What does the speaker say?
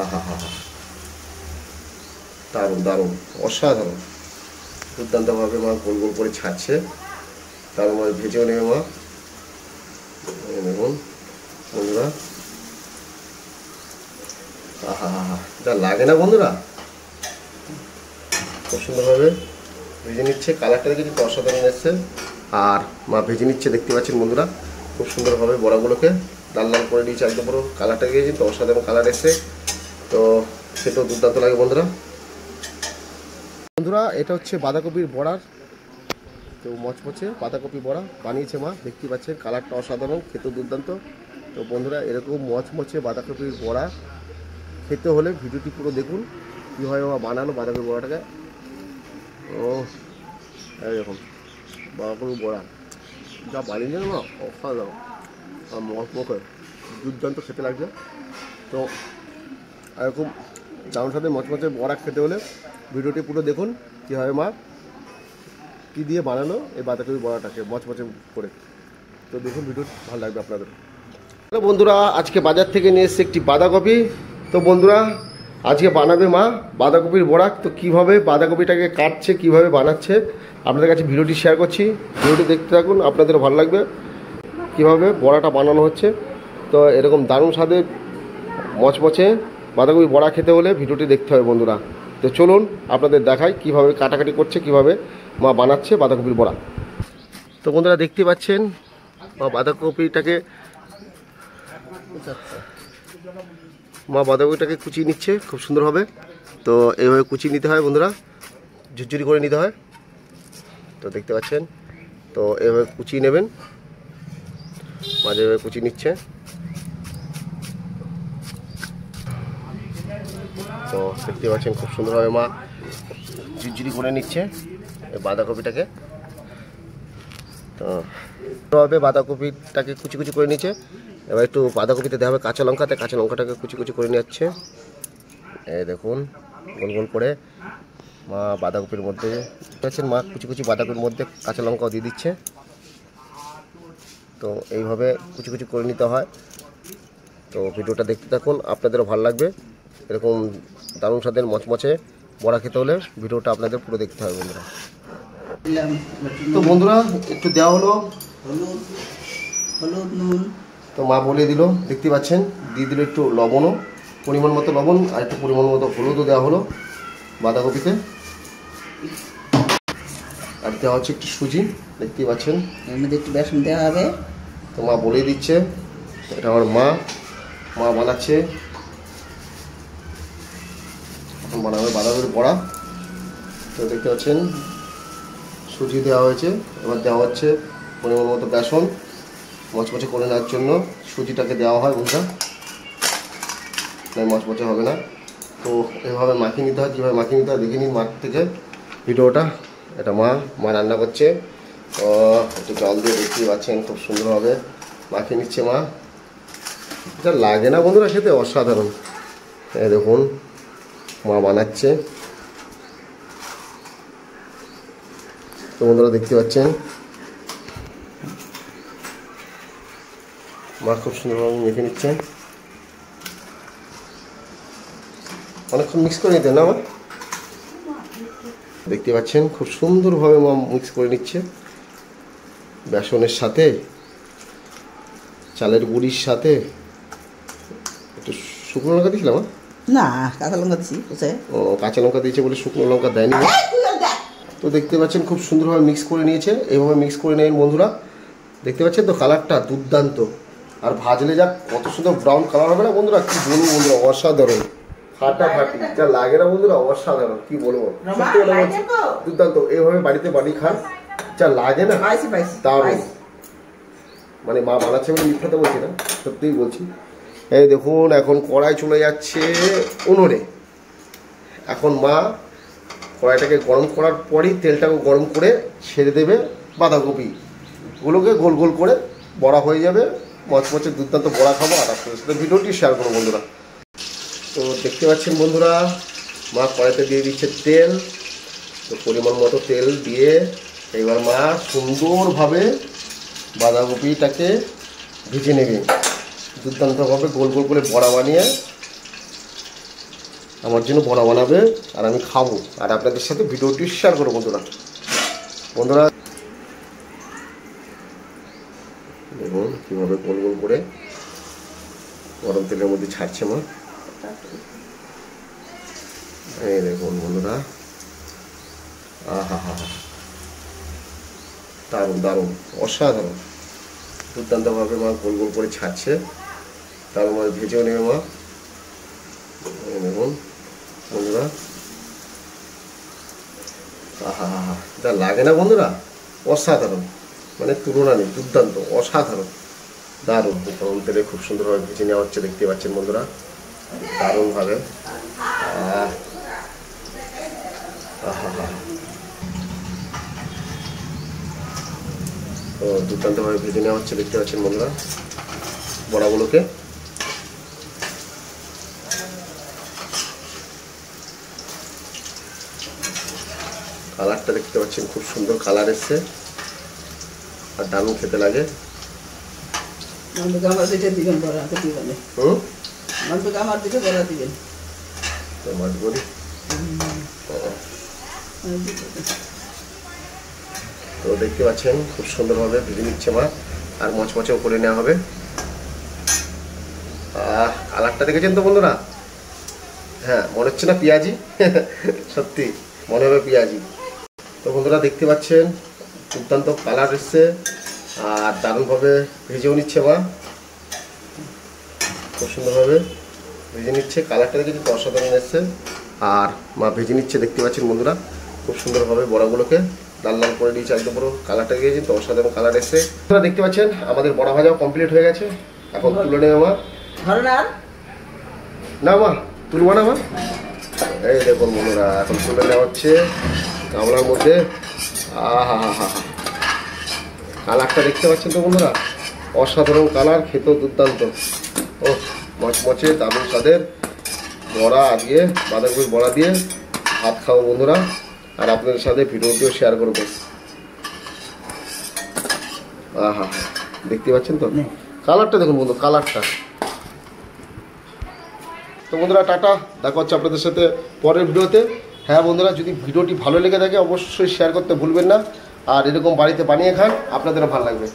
আহা হা হা, দারুণ দারুণ, অসাধারণ, দুর্দান্তভাবে মা গোল গোল করে ছাড়ছে। তারপরে ভেজেও নেবে মা। দেখুন বন্ধুরা, আহা হা হা, যা লাগে না বন্ধুরা, খুব সুন্দরভাবে ভেজে নিচ্ছে। কালারটা দেখে কিন্তু অসাধারণ এসছে। আর মা ভেজে নিচ্ছে, দেখতে পাচ্ছেন বন্ধুরা, খুব সুন্দরভাবে বড়াগুলোকে লাল লাল করে নিয়েছে একদম। পুরো কালারটা গিয়ে কিন্তু অসাধারণ কালার এসছে। তো খেতেও দুর্দান্ত লাগে বন্ধুরা। বন্ধুরা এটা হচ্ছে বাঁধাকপির বড়ার, তো মচমচে বাঁধাকপি বড়া বানিয়েছে মা, দেখতে পাচ্ছেন কালারটা অসাধারণ, খেতেও দুর্দান্ত। তো বন্ধুরা এরকম মচমচে বাঁধাকপির বড়া খেতে হলে ভিডিওটি পুরো দেখুন, কীভাবে মা বানানো বাঁধাকপির বড়াটাকে। ও এরকম বাঁধাকপির বড়া যা বানিয়েছে না অসাধারণ, আর মচমচে দুর্দান্ত খেতে লাগছে। তো এরকম দারুণ সাথে মচমচে বড়া খেতে হলে ভিডিওটি পুরো দেখুন, কীভাবে মা কী দিয়ে বানানো এই বাঁধাকপি বড়াটাকে মচমচে করে। তো দেখুন, ভিডিও ভালো লাগবে আপনাদের। বন্ধুরা আজকে বাজার থেকে নিয়ে এসছে একটি বাঁধাকপি। তো বন্ধুরা আজকে বানাবে মা বাঁধাকপির বড়া। তো কীভাবে বাঁধাকপিটাকে কাটছে, কীভাবে বানাচ্ছে আপনাদের কাছে ভিডিওটি শেয়ার করছি। ভিডিওটি দেখতে থাকুন, আপনাদেরও ভালো লাগবে কীভাবে বড়াটা বানানো হচ্ছে। তো এরকম দারুণ স্বাদের মচমচে বাঁধাকপি বড়া খেতে হলে ভিডিওটি দেখতে হবে বন্ধুরা। তো চলুন আপনাদের দেখাই কীভাবে কাটাকাটি করছে, কীভাবে মা বানাচ্ছে বাঁধাকপির বড়া। তো বন্ধুরা দেখতে পাচ্ছেন মা বাঁধাকপিটাকে কুচিয়ে নিচ্ছে খুব সুন্দরভাবে। তো এইভাবে কুচিয়ে নিতে হয় বন্ধুরা, ঝুরঝুরি করে নিতে হয়। তো দেখতে পাচ্ছেন, তো এইভাবে কুচিয়ে নেবেন, মাঝে এভাবে কুচিয়ে নিচ্ছে। তো দেখতে পাচ্ছেন খুব সুন্দরভাবে মা ঝুরঝুরি করে নিচ্ছে এই বাঁধাকপিটাকে। তো ভাবে বাঁধাকপিটাকে কুচি কুচি করে নিচ্ছে। এবার একটু বাঁধাকপিতে দেওয়া হবে কাঁচা লঙ্কাতে, কাঁচা লঙ্কাটাকে কুচি কুচি করে নিচ্ছে। এই দেখুন গোল গোল করে মা বাঁধাকপির মধ্যে দেখছেন, মা কুচি কুচি বাঁধাকপির মধ্যে কাঁচা লঙ্কাও দিয়ে দিচ্ছে। তো এইভাবে কুচি কুচি করে নিতে হয়। তো ভিডিওটা দেখতে থাকুন, আপনাদেরও ভালো লাগবে। এরকম দারুণ স্বাদের মচমচে বড়া খেতে হলে ভিডিওটা আপনাদের পুরো দেখতে হবে বন্ধুরা। তো বন্ধুরা একটু দেওয়া হলো হলুদ নুন, তো মা বলে দিল, দেখতে পাচ্ছেন দিয়ে দিল একটু লবণও, পরিমাণ মতো লবণ, আর একটু পরিমাণ মতো হলুদও দেওয়া হলো বাঁধাকপিতে। আর দেওয়া হচ্ছে একটু সুজি, দেখতেই পাচ্ছেন এর মধ্যে একটু বেসন দেওয়া হবে। তো মা বলেই দিচ্ছে, এটা আমার মা বানাচ্ছে, এখন বানাবে বাঁধাকপির বড়া। তো দেখতে পাচ্ছেন সুজি দেওয়া হয়েছে, এবার দেওয়া হচ্ছে পরিমাণ মতো বেসন, মচমচে করে নেওয়ার জন্য সুজিটাকে দেওয়া হয় বন্ধুরা, মচমচে হবে না। তো এভাবে মাখিয়ে নিতে হয়, কীভাবে মাখিয়ে নিতে হয় দেখে নিন মাঠ থেকে ভিডিওটা। এটা মা রান্না করছে, তো একটু জল দিয়ে দেখতেই পাচ্ছেন খুব সুন্দরভাবে মাখিয়ে নিচ্ছে মা। এটা লাগে না বন্ধুরা খেতে অসাধারণ। এই দেখুন মা বানাচ্ছে, তো বন্ধুরা দেখতে পাচ্ছেন মা খুব সুন্দরভাবে মেখে নিচ্ছে। অনেকক্ষণ মিক্স করে নিতে না মা, দেখতে পাচ্ছেন খুব সুন্দরভাবে মা মিক্স করে নিচ্ছে বেসনের সাথে, চালের গুঁড়ির সাথে। একটু শুকনো লঙ্কা দিয়েছিলাম না, কাঁচা লঙ্কা দিয়েছি। ও কাঁচা লঙ্কা দিয়েছে বলে শুকনো লঙ্কা দেয়নি। তো দেখতে পাচ্ছেন খুব সুন্দরভাবে মিক্স করে নিয়েছে। এইভাবে মিক্স করে নেন বন্ধুরা, দেখতে পাচ্ছেন তো কালারটা দুর্দান্ত। আর ভাজলে যা কত সুন্দর ব্রাউন কালার হবে না বন্ধুরা, কি বলবো বন্ধুরা, অসাধারণ, ফাটাফাটি, যা লাগে না বন্ধুরা অসাধারণ, কি বলবো, সত্যি কথা বলছি দুর্দান্ত। এইভাবে বাড়িতে বানিয়ে খান, যা লাগে না দারুণ। মানে মা বানাচ্ছে বলে মিথ্যাতে বলছি না, সত্যিই বলছি। এই দেখুন এখন কড়াই চলে যাচ্ছে উনুনে। এখন মা কড়াইটাকে গরম করার পরই তেলটাকে গরম করে ছেড়ে দেবে বাঁধাকপিগুলোকে গোল গোল করে বড়া হয়ে যাবে, মচমচে দুর্দান্ত বড়া খাবো। আর আপনাদের সাথে ভিডিওটি শেয়ার করবো বন্ধুরা। তো দেখতে পাচ্ছেন বন্ধুরা মা কড়াইতে দিয়ে দিচ্ছে তেল। তো পরিমাণ মতো তেল দিয়ে এবার মা সুন্দরভাবে বাঁধাকপিটাকে ভেজে নেবে দুর্দান্তভাবে, গোল গোল করে বড়া বানিয়ে আমার জন্য বড়া বানাবে আর আমি খাবো আর আপনাদের সাথে ভিডিওটি শেয়ার করবো বন্ধুরা দেখুন কীভাবে গোল গোল করে গরম তেলের মধ্যে ছাড়ছে মা। এই দেখুন বন্ধুরা, আহা হা হা, দারুণ দারুণ অসাধারণ দুর্দান্তভাবে মা গোল গোল করে ছাড়ছে, তারপরে ভেজেও নেবে মা। এই দেখুন বন্ধুরা, আহা হা হা, যা লাগে না বন্ধুরা, অসাধারণ, মানে তুলনা নেই, দুর্দান্ত অসাধারণ দারুণ। গরম তেলে খুব সুন্দরভাবে ভেজে নেওয়া হচ্ছে, দেখতে পাচ্ছেন বন্ধুরা, দারুণভাবে। তো দুর্দান্তভাবে ভেজে নেওয়া হচ্ছে, দেখতে পাচ্ছেন বন্ধুরা বড়াগুলোকে। কালারটা দেখতে পাচ্ছেন, খুব সুন্দর কালার এসছে আর দারুণ খেতে লাগে। আমার দিকে দিবেন বড়া তো দিবেন। আমার দিকে বড়া দিবেন। তো দেখতে পাচ্ছেন খুব সুন্দরভাবে ভেজে নিচ্ছে মা, আর মচমচেও করে নেওয়া হবে। কালারটা দেখেছেন তো বন্ধুরা? হ্যাঁ, মনে হচ্ছে না পেঁয়াজি? সত্যি মনে হবে পেঁয়াজি। তো বন্ধুরা দেখতে পাচ্ছেন দুর্দান্ত কালার এসছে আর দারুণভাবে ভেজেও নিচ্ছে মা, খুব সুন্দরভাবে ভেজে নিচ্ছে। কালারটা দেখে কিন্তু অসাধারণ এসছে আর মা ভেজে নিচ্ছে, দেখতে পাচ্ছেন বন্ধুরা খুব সুন্দরভাবে বড়াগুলোকে লাল লাল করে দিয়েছে একদম, পুরো কালারটা গিয়েছে তো অসাধারণ কালার এসছে। আপনারা দেখতে পাচ্ছেন আমাদের বড়া ভাজাও কমপ্লিট হয়ে গেছে, এখন তুলে নেবে মা। না মা, তুলবো না মা। এই দেখুন বন্ধুরা, এখন তুলে নেওয়া হচ্ছে গামলার মধ্যে। আহা হা হা, কালারটা দেখতে পাচ্ছেন তো বন্ধুরা, অসাধারণ কালার, খেতেও দুর্দান্ত। ও মচমচে দারুণ স্বাদের বড়া দিয়ে, বাঁধাকপির বড়া দিয়ে ভাত খাবো বন্ধুরা, আর আপনাদের সাথে ভিডিওটিও শেয়ার করবো। আহা, দেখতে পাচ্ছেন তো কালারটা, দেখুন বন্ধু কালারটা। তো বন্ধুরা টাটা, দেখা হচ্ছে আপনাদের সাথে পরের ভিডিওতে। হ্যাঁ বন্ধুরা, যদি ভিডিওটি ভালো লেগে থাকে অবশ্যই শেয়ার করতে ভুলবেন না, আর এরকম বাড়িতে বানিয়ে খান, আপনাদেরও ভালো লাগবে।